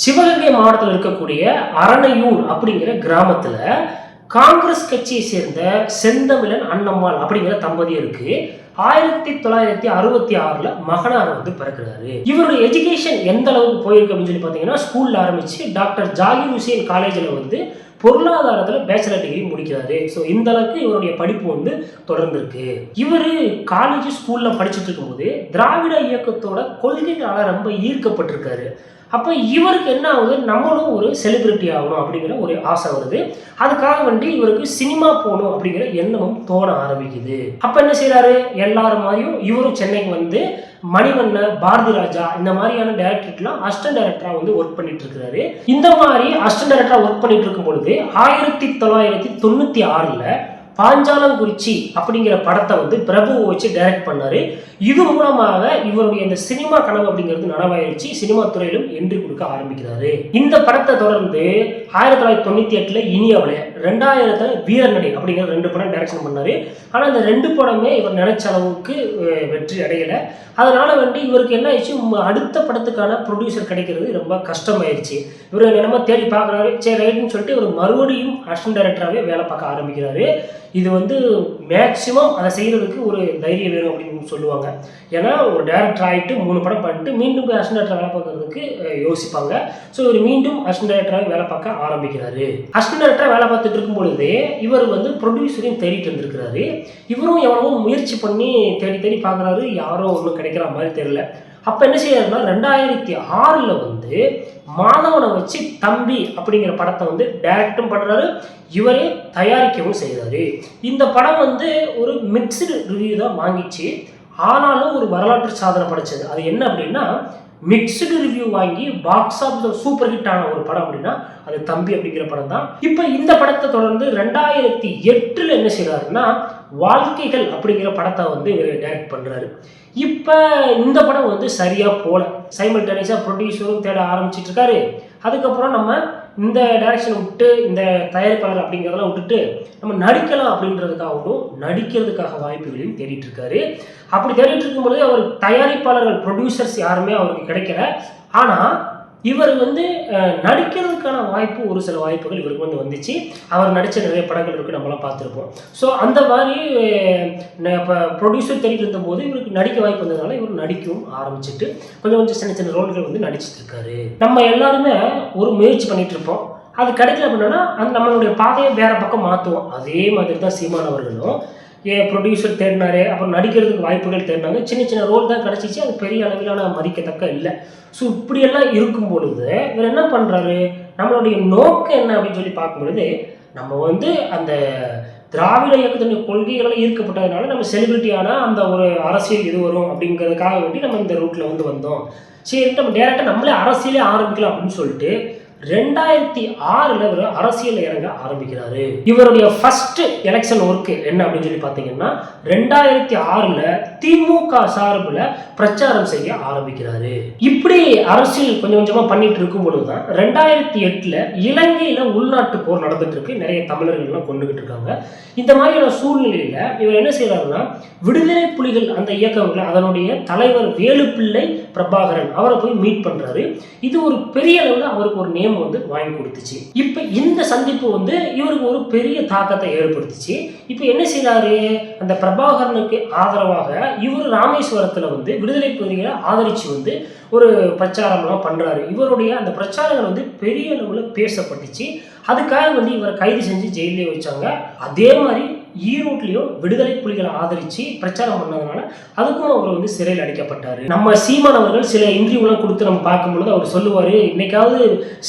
சிவகங்கை மாவட்டத்தில் இருக்கக்கூடிய அரணையூர் அப்படிங்கிற கிராமத்துல காங்கிரஸ் கட்சியை சேர்ந்த செந்தமிழன் அண்ணம்மாள் அப்படிங்கிற தம்பதியருக்கு 1966 மகனார் பிறக்கிறாரு. இவருடைய எஜுகேஷன் எந்த அளவுக்கு போயிருக்கு அப்படின்னு சொல்லி பார்த்தீங்கன்னா, ஸ்கூல்ல ஆரம்பிச்சு டாக்டர் ஜாகிர் ஹுசேன் காலேஜில் பொருளாதாரத்தில் பேச்சுலர் டிகிரி முடிக்கிறாரு. ஸோ இந்த அளவுக்கு இவருடைய படிப்பு தொடர்ந்து இருக்கு. இவர் காலேஜ் ஸ்கூல்ல படிச்சுட்டு இருக்கும்போது திராவிட இயக்கத்தோட கொள்கைகளால் ரொம்ப ஈர்க்கப்பட்டிருக்காரு. அப்போ இவருக்கு என்ன ஆகுது, நம்மளும் ஒரு செலிபிரிட்டி ஆகணும் அப்படிங்கிற ஒரு ஆசை வருது. அதுக்காக இவருக்கு சினிமா போகணும் அப்படிங்கிற எண்ணமும் தோண ஆரம்பிக்குது. அப்போ என்ன செய்யறாரு, எல்லாரும் மாதிரியும் இவரும் சென்னைக்கு மணிவண்ண, பாரதி ராஜா இந்த மாதிரியான டைரக்டர்லாம் அசிஸ்டன்ட் டைரக்டரா ஒர்க் பண்ணிட்டு இருக்காரு. இந்த மாதிரி அசிஸ்டன்ட் டைரக்டரா ஒர்க் பண்ணிட்டு இருக்கும் பொழுது 1996 பாஞ்சாலங்குறிச்சி அப்படிங்கிற படத்தை பிரபுவை வச்சு டைரக்ட் பண்ணாரு. இது மூலமாக இவருடைய இந்த சினிமா கனவு அப்படிங்கிறது நனவாயிருச்சு. சினிமா துறையிலும் என்ட்ரி கொடுக்க ஆரம்பிக்கிறாரு. இந்த படத்தை தொடர்ந்து 1998 இனியாவில், 2000 வீரநடை அப்படிங்கிற 2 படம் டைரக்ஷன் பண்ணாரு. ஆனால் இந்த 2 படமே இவர் நினைச்ச அளவுக்கு வெற்றி அடையலை. அதனால இவருக்கு என்ன ஆயிடுச்சு, அடுத்த படத்துக்கான ப்ரொடியூசர் கிடைக்கிறது ரொம்ப கஷ்டமாயிருச்சு. இவர் என்னமோ தேடி பார்க்குறாரு. சரி ரைட்டுன்னு சொல்லிட்டு இவர் மறுபடியும் அசிஸ்டன்ட் டைரக்டராகவே வேலை பார்க்க ஆரம்பிக்கிறாரு. இது மேக்சிமம் அதை செய்யறதுக்கு ஒரு தைரியம் வேணும் அப்படின்னு சொல்லுவாங்க. ஏன்னா ஒரு டைரக்டர் ஆகிட்டு 3 படம் பண்ணிட்டு மீண்டும் போய் அசிஸ்டன்ட் டைரக்டர் வேலை பார்க்கறதுக்கு யோசிப்பாங்க. ஸோ இவர் மீண்டும் அசிஸ்டன்ட் டைரக்டராக வேலை பார்க்க ஆரம்பிக்கிறாரு. அசிஸ்டன்ட் டைரக்டராக வேலை பார்த்துட்டு இருக்கும் பொழுது இவர் ப்ரொடியூசரையும் தேடிட்டு வந்திருக்கிறாரு. இவரும் எவ்வளவோ முயற்சி பண்ணி தேடி தேடி பார்க்குறாரு. யாரோ ஒன்றும் கிடைக்கிற மாதிரி தெரியல. அப்போ என்ன செய்யறாருன்னா 2006 மாதவனை வச்சு தம்பி அப்படிங்கிற படத்தை டைரக்டும் பண்ணுறாரு, இவரே தயாரிக்கவும் செய்கிறாரு. இந்த படம் ஒரு மிக்சடு ரிவ்யூ தான் வாங்கிச்சு. ஆனாலும் ஒரு வரலாற்று சாதனை படைச்சது. அது என்ன அப்படின்னா, மிக்சடு ரிவ்யூ வாங்கி பாக்ஸ் ஆஃபீஸில் சூப்பர் ஹிட் ஆன ஒரு படம் அப்படின்னா அது தம்பி அப்படிங்கிற படம் தான். இப்போ இந்த படத்தை தொடர்ந்து 2008 என்ன செய்யறாருன்னா, வாழ்க்கைகள் அப்படிங்கிற படத்தை இவர் டைரக்ட் பண்ணுறாரு. இப்போ இந்த படம் சரியாக போல, சைமல்டேனியஸாக ப்ரொடியூசரும் தேட ஆரம்பிச்சிட்டு இருக்காரு. அதுக்கப்புறம் நம்ம இந்த டைரக்ஷனை விட்டு, இந்த தயாரிப்பாளர் அப்படிங்கிறதெல்லாம் விட்டுட்டு நம்ம நடிக்கலாம் அப்படின்றதுக்காகவும் நடிக்கிறதுக்காக வாய்ப்புகளையும் தேடிட்டு இருக்காரு. அப்படி தேடிட்டு இருக்கும்போது அவர் தயாரிப்பாளர்கள், ப்ரொடியூசர்ஸ் யாருமே அவருக்கு கிடைக்கல. ஆனால் இவர் நடிக்கிறதுக்கான வாய்ப்பு, ஒரு சில வாய்ப்புகள் இவருக்கு வந்துச்சு. அவர் நடித்த நிறைய படங்கள் இருக்குது, நம்மளாம் பார்த்துருப்போம். ஸோ அந்த மாதிரி இப்போ ப்ரொடியூசர் தேடிட்டு இருந்தபோது இவருக்கு நடிக்க வாய்ப்பு வந்ததுனால இவர் நடிக்கவும் ஆரம்பிச்சுட்டு கொஞ்சம் சின்ன சின்ன ரோல்கள் நடிச்சிட்டு இருக்காரு. நம்ம எல்லாருமே ஒரு முயற்சி பண்ணிட்டு இருப்போம். அது கிடைக்கல அப்படின்னா நம்மளுடைய பாதையை வேற பக்கம் மாற்றுவோம். அதே மாதிரி தான் சீமான் அவர்களும் ப்ரொடியூசர் தேடினாரு, அப்புறம் நடிக்கிறதுக்கு வாய்ப்புகள் தேடினாங்க. சின்ன சின்ன ரோல் தான் கிடச்சிச்சு. அது பெரிய அளவிலான மதிக்கத்தக்க இல்லை. ஸோ இப்படியெல்லாம் இருக்கும் பொழுது இவர் என்ன பண்ணுறாரு, நம்மளுடைய நோக்கம் என்ன அப்படின்னு சொல்லி பார்க்கும் பொழுது, நம்ம அந்த திராவிட இயக்கத்தினுடைய கொள்கைகளால் ஈர்க்கப்பட்டதுனால நம்ம செலிபிரிட்டியான அந்த ஒரு அரசியல் இது வரும் அப்படிங்கிறதுக்காக நம்ம இந்த ரூட்டில் வந்தோம். சரி நம்ம டேரெக்டாக நம்மளே அரசியலே ஆரம்பிக்கலாம் அப்படின்னு சொல்லிட்டு 2006 இவர் அரசியல் இறங்க ஆரம்பிக்கிறாரு. இவருடைய ஃபர்ஸ்ட் எலெக்ஷன் ஒர்க் என்ன அப்படின்னு சொல்லி பார்த்தீங்கன்னா, 2006 திமுக சார்பில் பிரச்சாரம் செய்ய ஆரம்பிக்கிறாரு. இப்படி அரசியல் கொஞ்சம் கொஞ்சமாக பண்ணிட்டு இருக்கும் பொழுதுதான் 2008 இலங்கையில உள்நாட்டு போர் நடந்துட்டு இருக்கு. நிறைய தமிழர்கள்லாம் கொண்டுகிட்டு இருக்காங்க. இந்த மாதிரியான சூழ்நிலையில இவர் என்ன செய்யறாருன்னா, விடுதலை புலிகள் அந்த இயக்கங்களை, அதனுடைய தலைவர் வேலுப்பிள்ளை பிரபாகரன் அவரை போய் மீட் பண்றாரு. இது ஒரு பெரிய அளவில் அவருக்கு ஒரு நேம் வாங்கி கொடுத்துச்சு. இப்ப இந்த சந்திப்பு இவருக்கு ஒரு பெரிய தாக்கத்தை ஏற்படுத்துச்சு. இப்ப என்ன செய்யறாரு, அந்த பிரபாகரனுக்கு ஆதரவாக இவர் ராமேஸ்வரத்துல விடுதலை புலிகளை ஆதரிச்சு ஒரு பிரச்சாரம்லாம் பண்றாரு. இவருடைய அந்த பிரச்சாரங்கள் பெரிய அளவுல பேசப்பட்டுச்சு. அதுக்காக இவரை கைது செஞ்சு ஜெயிலே வச்சாங்க. அதே மாதிரி ஈரோட்லயும் விடுதலை புலிகளை ஆதரிச்சு பிரச்சாரம் பண்ணதுனால அதுக்கும் அவர் சிறையில் அடைக்கப்பட்டாரு. நம்ம சீமான் அவர்கள் சில இன்டர்வியூலாம் கொடுத்து நம்ம பார்க்கும்பொழுது அவர் சொல்லுவாரு, இன்னைக்காவது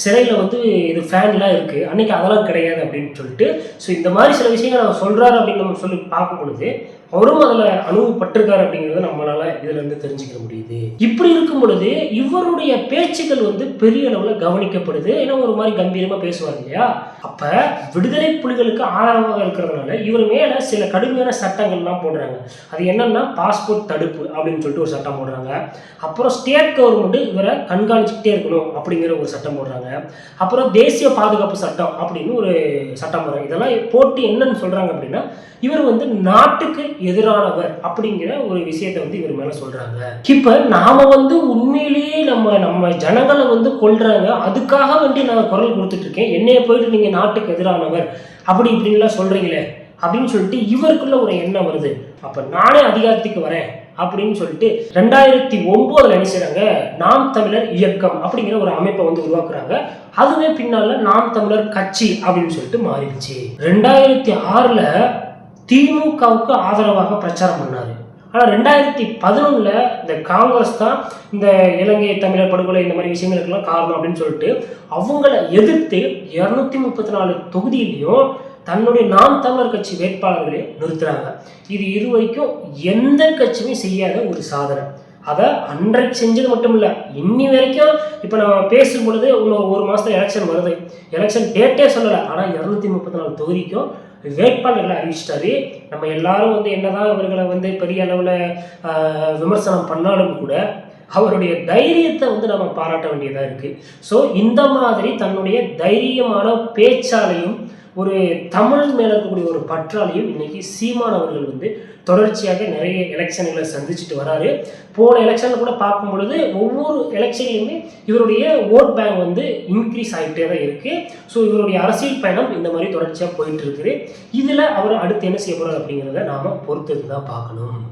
சிறையில் இது ஃபேன்லாம் இருக்கு, அன்னைக்கு அதெல்லாம் கிடையாது அப்படின்னு சொல்லிட்டு. ஸோ இந்த மாதிரி சில விஷயங்கள் அவர் சொல்றாரு அப்படின்னு நம்ம சொல்லி பார்க்கும் பொழுது அவரும் அதில் அனுபவப்பட்டிருக்காரு அப்படிங்கிறத நம்மளால இதுல இருந்து தெரிஞ்சுக்க முடியுது. இப்படி இருக்கும் பொழுது இவருடைய பேச்சுக்கள் பெரிய அளவில் கவனிக்கப்படுது. ஏன்னா ஒரு மாதிரி கம்பீரமா பேசுவார் இல்லையா. அப்ப விடுதலை புலிகளுக்கு ஆதரவாக இருக்கிறதுனால இவர் மேல சில கடுமையான சட்டங்கள்லாம் போடுறாங்க. அது என்னன்னா, பாஸ்போர்ட் தடுப்பு அப்படின்னு சொல்லிட்டு ஒரு சட்டம் போடுறாங்க. அப்புறம் ஸ்டேட் கவர்மெண்ட் இவரை கண்காணிச்சுக்கிட்டே இருக்கணும் அப்படிங்கிற ஒரு சட்டம் போடுறாங்க. அப்புறம் தேசிய பாதுகாப்பு சட்டம் அப்படின்னு ஒரு சட்டம் போடுறாங்க. இதெல்லாம் போட்டு என்னன்னு சொல்றாங்க அப்படின்னா, இவர் நாட்டுக்கு எதிரானவர் அப்படிங்கிற ஒரு விஷயத்தை வந்து இவர் மேல சொல்றாங்க. இப்ப நாம வந்து உண்மையிலேயே நம்ம ஜனங்களை வந்து கொல்றாங்க, அதுக்காக வேண்டி நான் குரல் கொடுத்துட்டு இருக்கேன், என்னைய போயிட்டு நீங்க நாட்டுக்கு எதிரானவர் அப்படி இப்படின்லாம் சொல்றீங்களே அப்படின்னு சொல்லிட்டு இவருக்குள்ள ஒரு எண்ணம் வருது. அப்ப நானே அதிகாரத்துக்கு வரேன் அப்படின்னு சொல்லிட்டு 2009 என்ன செய்றாங்க, நாம் தமிழர் இயக்கம் அப்படிங்கிற ஒரு அமைப்பை வந்து உருவாக்குறாங்க. அதுவே பின்னால நாம் தமிழர் கட்சி அப்படின்னு சொல்லிட்டு மாறிடுச்சு. 2006ல திமுகவுக்கு ஆதரவாக பிரச்சாரம் பண்ணாரு. ஆனா 2011ல இந்த காங்கிரஸ் தான் இந்த இலங்கை தமிழர் படுகொலை இந்த மாதிரி விஷயங்களுக்கெல்லாம் காரணம் அப்படின்னு சொல்லிட்டு அவங்கள எதிர்த்து 234 தொகுதியிலையும் தன்னுடைய நாம் தமிழர் கட்சி வேட்பாளர்களே நிறுத்துறாங்க. இது இதுவரைக்கும் எந்த கட்சியுமே செய்யாத ஒரு சாதனை. அதை அன்றைக்கு செஞ்சது மட்டும் இல்லை, இன்னி வரைக்கும் இப்போ நம்ம பேசும் பொழுது இன்னும் ஒரு மாதத்துல எலெக்ஷன் வருது, எலெக்ஷன் டேட்டே சொல்லலை, ஆனால் 234 தொகுதிக்கும் வேட்பாளர்களை அறிவிச்சிட்டாரு. நம்ம எல்லாரும் வந்து என்னதான் இவர்களை வந்து பெரிய அளவில் விமர்சனம் பண்ணாலும் கூட அவருடைய தைரியத்தை வந்து நம்ம பாராட்ட வேண்டியதாக இருக்குது. ஸோ இந்த மாதிரி தன்னுடைய தைரியமான பேச்சாலையும் ஒரு தமிழ் மேல இருக்கக்கூடிய ஒரு பற்றாலையும் இன்னைக்கு சீமான் அவர்கள் வந்து தொடர்ச்சியாக நிறைய எலெக்ஷன்களை சந்திச்சுட்டு வராரு. போன எலெக்ஷன்ல கூட பார்க்கும் பொழுது ஒவ்வொரு எலெக்ஷன்லையுமே இவருடைய ஓட் பேங்க் வந்து இன்க்ரீஸ் ஆகிட்டே தான் இருக்கு. ஸோ இவருடைய அரசியல் பயணம் இந்த மாதிரி தொடர்ச்சியாக போயிட்டு இருக்குது. இதுல அவர் அடுத்து என்ன செய்ய போறாரு அப்படிங்கிறத நாம பொறுத்து தான் பார்க்கணும்.